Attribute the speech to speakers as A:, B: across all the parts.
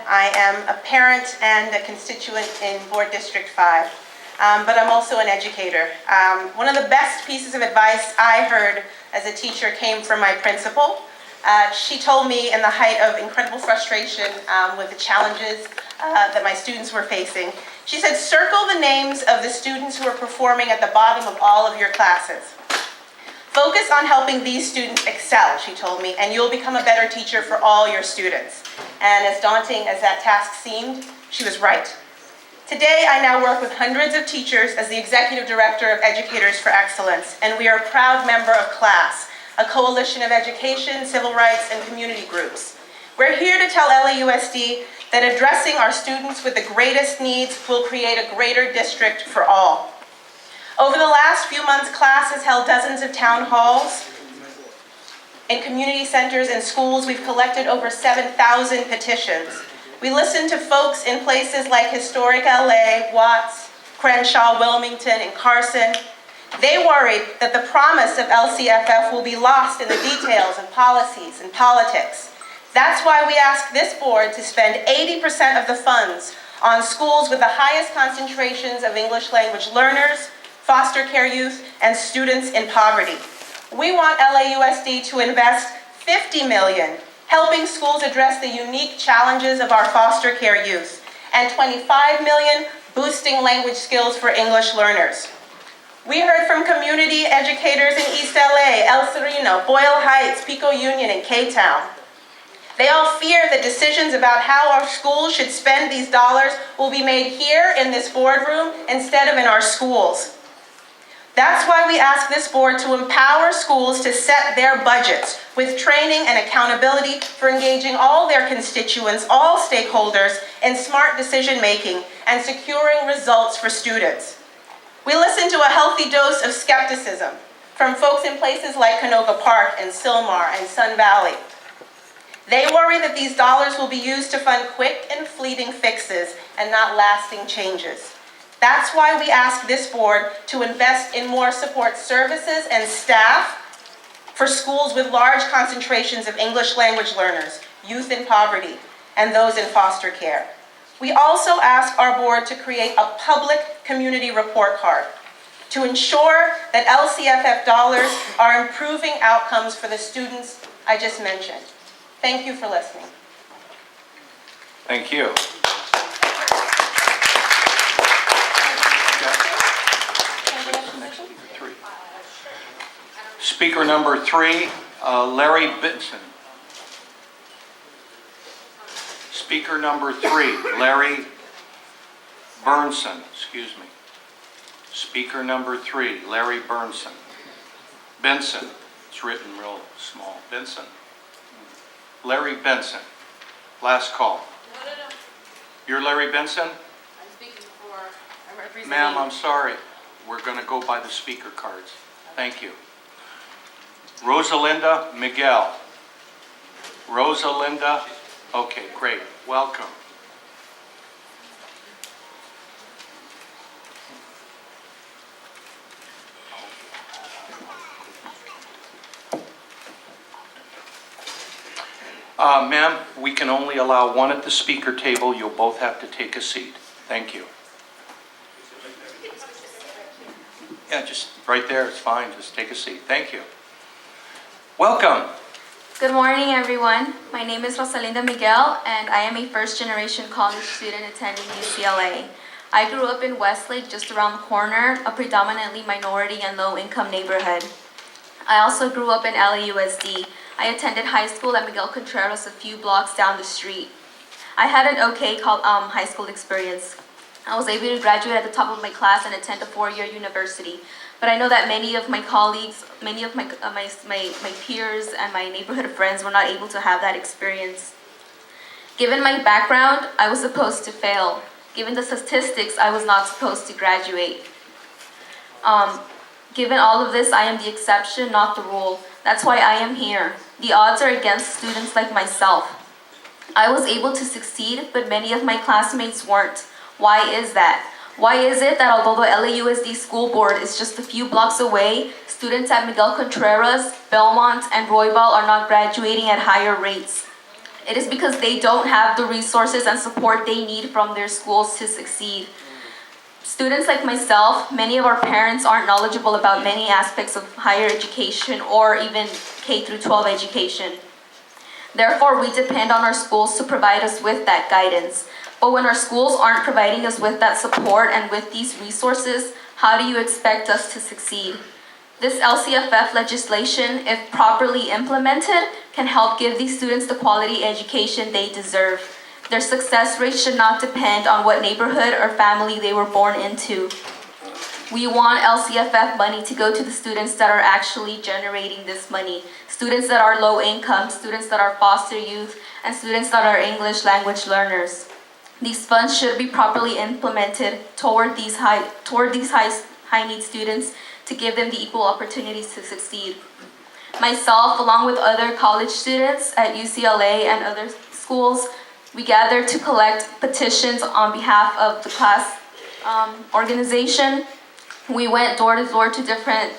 A: I am a parent and a constituent in Board District 5, but I'm also an educator. One of the best pieces of advice I heard as a teacher came from my principal. She told me in the height of incredible frustration with the challenges that my students were facing. She said, circle the names of the students who are performing at the bottom of all of your classes. Focus on helping these students excel, she told me, and you'll become a better teacher for all your students. And as daunting as that task seemed, she was right. Today, I now work with hundreds of teachers as the Executive Director of Educators for Excellence, and we are a proud member of CLASS, a coalition of education, civil rights, and community groups. We're here to tell LAUSD that addressing our students with the greatest needs will create a greater district for all. Over the last few months, CLASS has held dozens of town halls. In community centers and schools, we've collected over 7,000 petitions. We listened to folks in places like historic LA, Watts, Crenshaw, Wilmington, and Carson. They worried that the promise of LCFF will be lost in the details of policies and politics. That's why we asked this board to spend 80% of the funds on schools with the highest concentrations of English language learners, foster care youth, and students in poverty. We want LAUSD to invest $50 million, helping schools address the unique challenges of our foster care youth, and $25 million boosting language skills for English learners. We heard from community educators in East LA, El Sereno, Boyle Heights, Pico Union, and K-Town. They all fear that decisions about how our schools should spend these dollars will be made here in this boardroom instead of in our schools. That's why we ask this board to empower schools to set their budgets with training and accountability for engaging all their constituents, all stakeholders, in smart decision-making and securing results for students. We listen to a healthy dose of skepticism from folks in places like Canoga Park and Sylmar and Sun Valley. They worry that these dollars will be used to fund quick and fleeting fixes and not lasting changes. That's why we ask this board to invest in more support services and staff for schools with large concentrations of English language learners, youth in poverty, and those in foster care. We also ask our board to create a public community report card to ensure that LCFF dollars are improving outcomes for the students I just mentioned. Thank you for listening.
B: Thank you. Speaker number 3, Larry Benson. Speaker number 3, Larry Burnson, excuse me. Speaker number 3, Larry Burnson. Benson, it's written real small. Benson. Larry Benson. Last call.
C: No.
B: You're Larry Benson?
C: I'm speaking for, I'm representing.
B: Ma'am, I'm sorry. We're going to go by the speaker cards. Thank you. Rosalinda Miguel. Rosalinda, okay, great. Welcome. Ma'am, we can only allow one at the speaker table. You'll both have to take a seat. Thank you. Yeah, just right there. It's fine. Just take a seat. Thank you. Welcome.
D: Good morning, everyone. My name is Rosalinda Miguel, and I am a first-generation college student attending UCLA. I grew up in Westlake, just around the corner, a predominantly minority and low-income neighborhood. I also grew up in LAUSD. I attended high school at Miguel Contreras a few blocks down the street. I had an okay high school experience. I was able to graduate at the top of my class and attend a 4-year university. But I know that many of my colleagues, many of my peers and my neighborhood friends were not able to have that experience. Given my background, I was supposed to fail. Given the statistics, I was not supposed to graduate. Given all of this, I am the exception, not the rule. That's why I am here. The odds are against students like myself. I was able to succeed, but many of my classmates weren't. Why is that? Why is it that although the LAUSD school board is just a few blocks away, students at Miguel Contreras, Belmont, and Roybal are not graduating at higher rates? It is because they don't have the resources and support they need from their schools to succeed. Students like myself, many of our parents aren't knowledgeable about many aspects of higher education or even K through 12 education. Therefore, we depend on our schools to provide us with that guidance. But when our schools aren't providing us with that support and with these resources, how do you expect us to succeed? This LCFF legislation, if properly implemented, can help give these students the quality education they deserve. Their success rate should not depend on what neighborhood or family they were born into. We want LCFF money to go to the students that are actually generating this money. Students that are low income, students that are foster youth, and students that are English language learners. These funds should be properly implemented toward these high need students to give them the equal opportunities to succeed. Myself, along with other college students at UCLA and other schools, we gathered to collect petitions on behalf of the class organization. We went door to door to different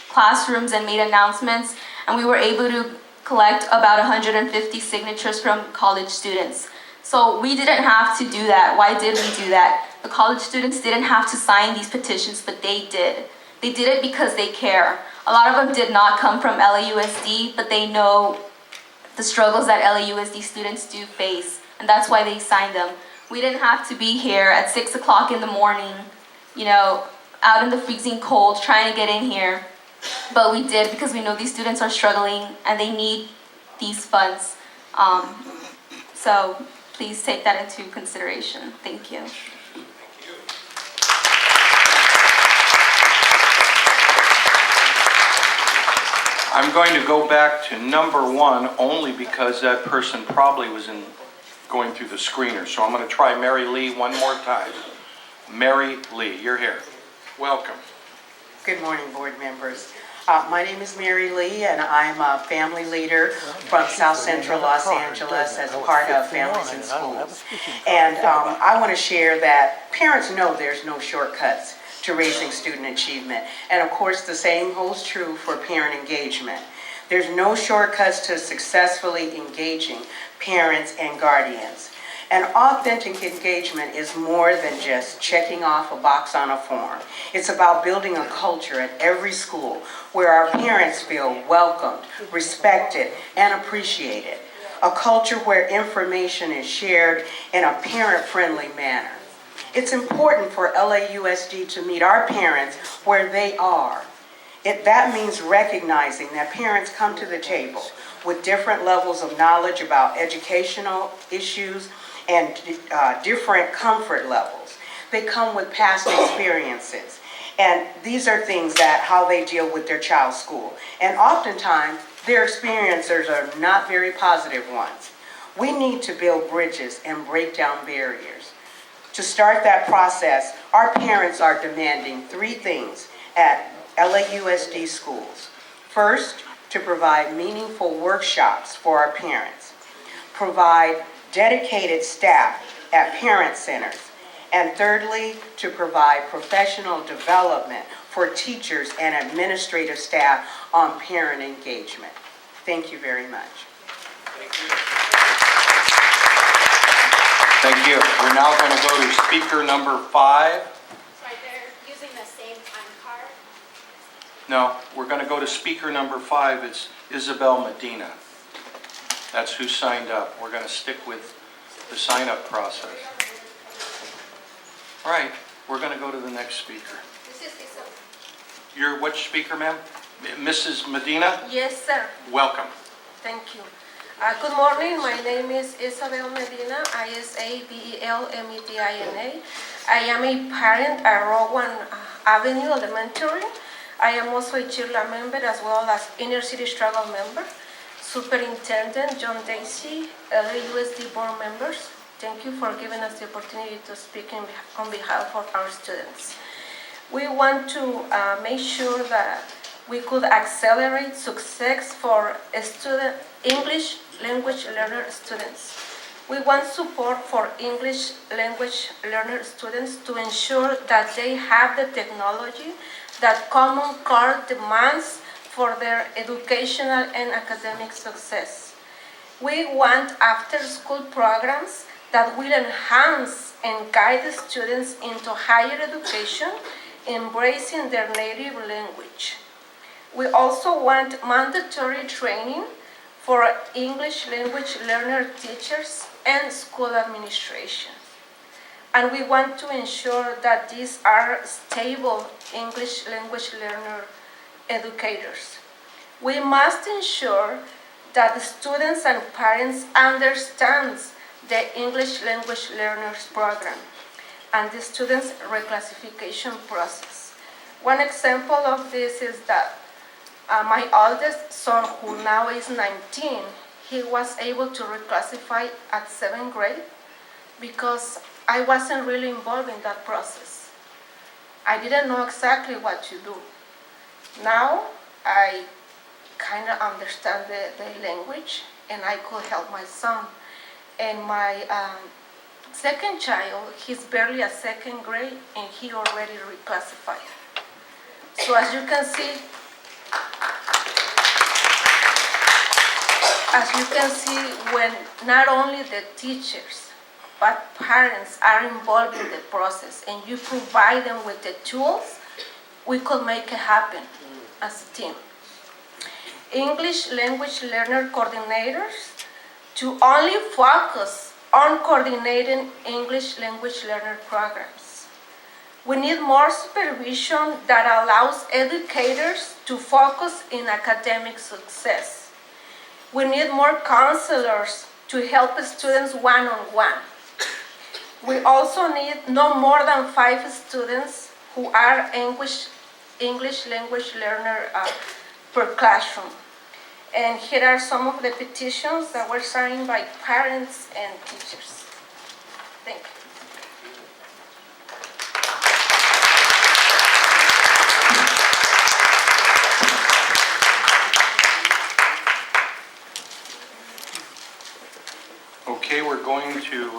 D: classrooms and made announcements, and we were able to collect about 150 signatures from college students. So we didn't have to do that. Why did we do that? The college students didn't have to sign these petitions, but they did. They did it because they care. A lot of them did not come from LAUSD, but they know the struggles that LAUSD students do face, and that's why they signed them. We didn't have to be here at 6 o'clock in the morning, out in the freezing cold trying to get in here, but we did because we know these students are struggling and they need these funds. So please take that into consideration. Thank you.
B: I'm going to go back to number 1 only because that person probably was going through the screener. So I'm going to try Mary Lee one more time. Mary Lee, you're here. Welcome.
E: Good morning, board members. My name is Mary Lee, and I'm a family leader from South Central Los Angeles as part of Families in Schools. And I want to share that parents know there's no shortcuts to raising student achievement. And of course, the same holds true for parent engagement. There's no shortcuts to successfully engaging parents and guardians. And authentic engagement is more than just checking off a box on a form. It's about building a culture at every school where our parents feel welcomed, respected, and appreciated. A culture where information is shared in a parent-friendly manner. It's important for LAUSD to meet our parents where they are. That means recognizing that parents come to the table with different levels of knowledge about educational issues and different comfort levels. They come with past experiences. And these are things that how they deal with their child's school. And oftentimes, their experiences are not very positive ones. We need to build bridges and break down barriers. To start that process, our parents are demanding 3 things at LAUSD schools. First, to provide meaningful workshops for our parents. Provide dedicated staff at parent centers. And thirdly, to provide professional development for teachers and administrative staff on parent engagement. Thank you very much.
B: Thank you. We're now going to go to speaker number 5.
C: Sorry, they're using the same time card.
B: No, we're going to go to speaker number 5. It's Isabel Medina. That's who signed up. We're going to stick with the sign-up process. All right, we're going to go to the next speaker.
C: This is Isabel.
B: You're which speaker, ma'am? Mrs. Medina?
F: Yes, sir.
B: Welcome.
F: Thank you. Good morning. My name is Isabel Medina, ISABELMEDINA. I am a parent at Rowan Avenue Elementary. I am also a CHIRLA member as well as Inner City Struggle member. Superintendent John Dacey, LAUSD board members, thank you for giving us the opportunity to speak on behalf of our students. We want to make sure that we could accelerate success for English language learner students. We want support for English language learner students to ensure that they have the technology that Common Core demands for their educational and academic success. We want after-school programs that will enhance and guide the students into higher education, embracing their native language. We also want mandatory training for English language learner teachers and school administration. And we want to ensure that these are stable English language learner educators. We must ensure that the students and parents understand the English language learners program and the students' reclassification process. One example of this is that my oldest son, who now is 19, he was able to reclassify at 7th grade because I wasn't really involved in that process. I didn't know exactly what to do. Now I kind of understand the language and I could help my son. And my second child, he's barely at 2nd grade and he already reclassified. So as you can see, when not only the teachers but parents are involved in the process and you provide them with the tools, we could make it happen as a team. English language learner coordinators to only focus on coordinating English language learner programs. We need more supervision that allows educators to focus in academic success. We need more counselors to help students one-on-one. We also need no more than 5 students who are English language learner per classroom. And here are some of the petitions that were signed by parents and teachers. Thank you.
B: Okay, we're going to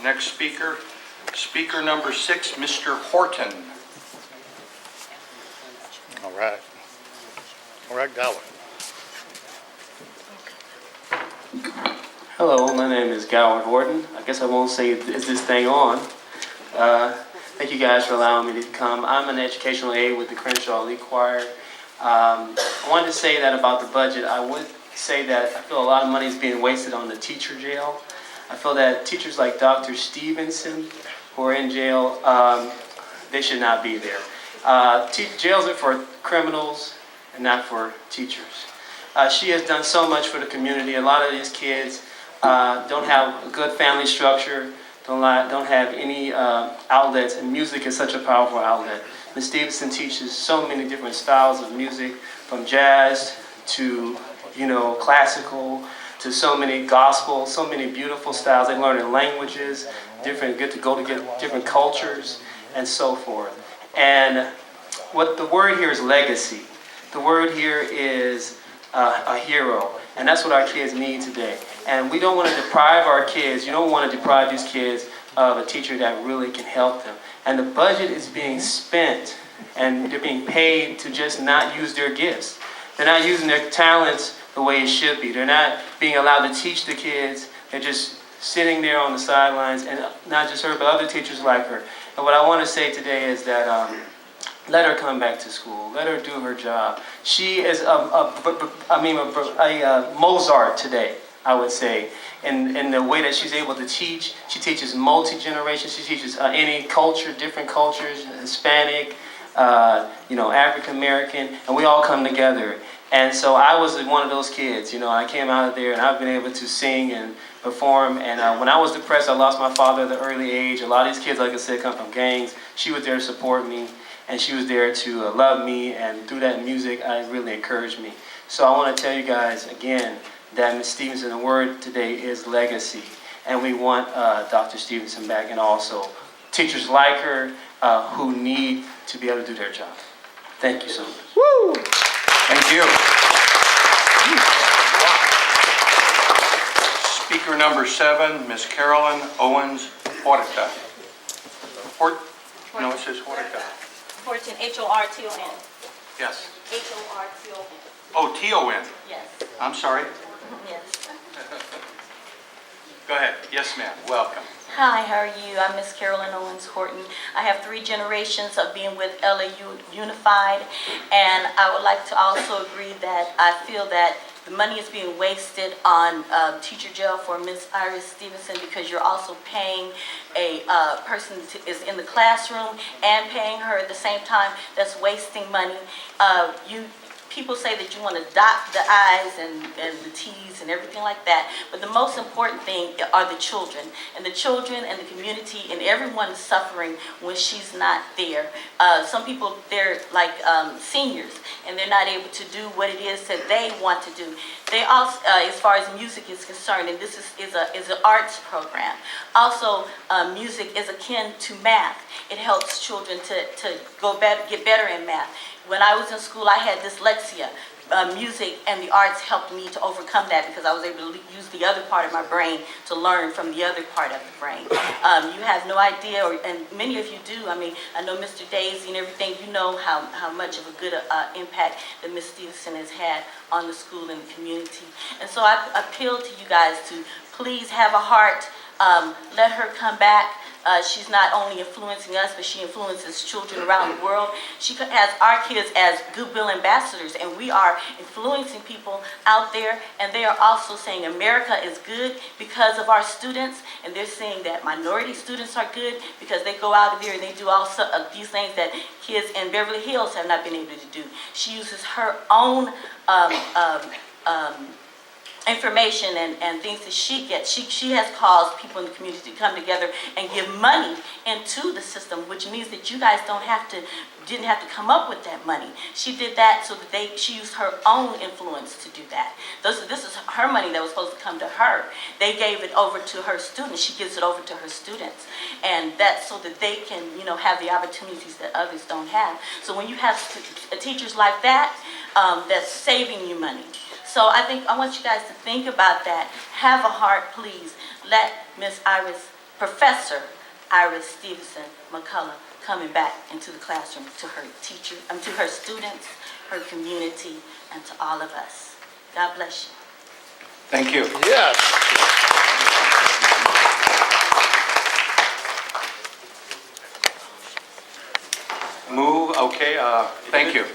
B: next speaker. Speaker number 6, Mr. Horton.
G: All right. All right, Goward.
H: Hello, my name is Goward Horton. I guess I won't say is this thing on. Thank you guys for allowing me to come. I'm an educational aide with the Crenshaw Elite Choir. I wanted to say that about the budget. I would say that I feel a lot of money is being wasted on the teacher jail. I feel that teachers like Dr. Stevenson, who are in jail, they should not be there. Jails are for criminals and not for teachers. She has done so much for the community. A lot of these kids don't have a good family structure, don't have any outlets, and music is such a powerful outlet. Ms. Stevenson teaches so many different styles of music, from jazz to classical, to so many gospel, so many beautiful styles. They learn in languages, get different cultures, and so forth. And what the word here is legacy. The word here is a hero, and that's what our kids need today. And we don't want to deprive our kids, you don't want to deprive these kids of a teacher that really can help them. And the budget is being spent, and they're being paid to just not use their gifts. They're not using their talents the way it should be. They're not being allowed to teach the kids. They're just sitting there on the sidelines, and not just her, but other teachers like her. And what I want to say today is that let her come back to school. Let her do her job. She is a Mozart today, I would say, in the way that she's able to teach. She teaches multi-generation. She teaches any culture, different cultures, Hispanic, African American, and we all come together. And so I was one of those kids. I came out of there, and I've been able to sing and perform. And when I was depressed, I lost my father at an early age. A lot of these kids, like I said, come from gangs. She was there to support me, and she was there to love me. And through that music, it really encouraged me. So I want to tell you guys again that Ms. Stevenson, the word today is legacy. And we want Dr. Stevenson back, and also teachers like her who need to be able to do their job. Thank you so much.
B: Woo! Thank you. Speaker number 7, Ms. Carolyn Owens Horta. No, it says Horta.
I: Horton, H-O-R-T-O-N.
B: Yes.
I: H-O-R-T-O-N.
B: Oh, T-O-N.
I: Yes.
B: I'm sorry.
I: Yes.
B: Go ahead. Yes, ma'am. Welcome.
I: Hi, how are you? I'm Miss Carolyn Owens Horton. I have 3 generations of being with LAU Unified, and I would like to also agree that I feel that the money is being wasted on teacher jail for Miss Iris Stevenson, because you're also paying a person is in the classroom and paying her at the same time. That's wasting money. People say that you want to dot the I's and the T's and everything like that, but the most important thing are the children. And the children and the community and everyone is suffering when she's not there. Some people, they're like seniors, and they're not able to do what it is that they want to do. They also, as far as music is concerned, and this is an arts program. Also, music is akin to math. It helps children to get better in math. When I was in school, I had dyslexia. Music and the arts helped me to overcome that, because I was able to use the other part of my brain to learn from the other part of the brain. You have no idea, and many of you do. I mean, I know Mr. Daisy and everything. You know how much of a good impact that Ms. Stevenson has had on the school and the community. And so I appeal to you guys to please have a heart. Let her come back. She's not only influencing us, but she influences children around the world. She has our kids as goodwill ambassadors, and we are influencing people out there, and they are also saying America is good because of our students, and they're saying that minority students are good because they go out there and they do all of these things that kids in Beverly Hills have not been able to do. She uses her own information and things that she gets. She has caused people in the community to come together and give money into the system, which means that you guys didn't have to come up with that money. She did that so that she used her own influence to do that. This is her money that was supposed to come to her. They gave it over to her students. She gives it over to her students, and that's so that they can, have the opportunities that others don't have. So when you have teachers like that, that's saving you money. So I want you guys to think about that. Have a heart, please. Let Miss Iris, Professor Iris Stevenson McCullough, coming back into the classroom to her to her students, her community, and to all of us. God bless you.
B: Thank you.
G: Yes.
B: Okay, thank you.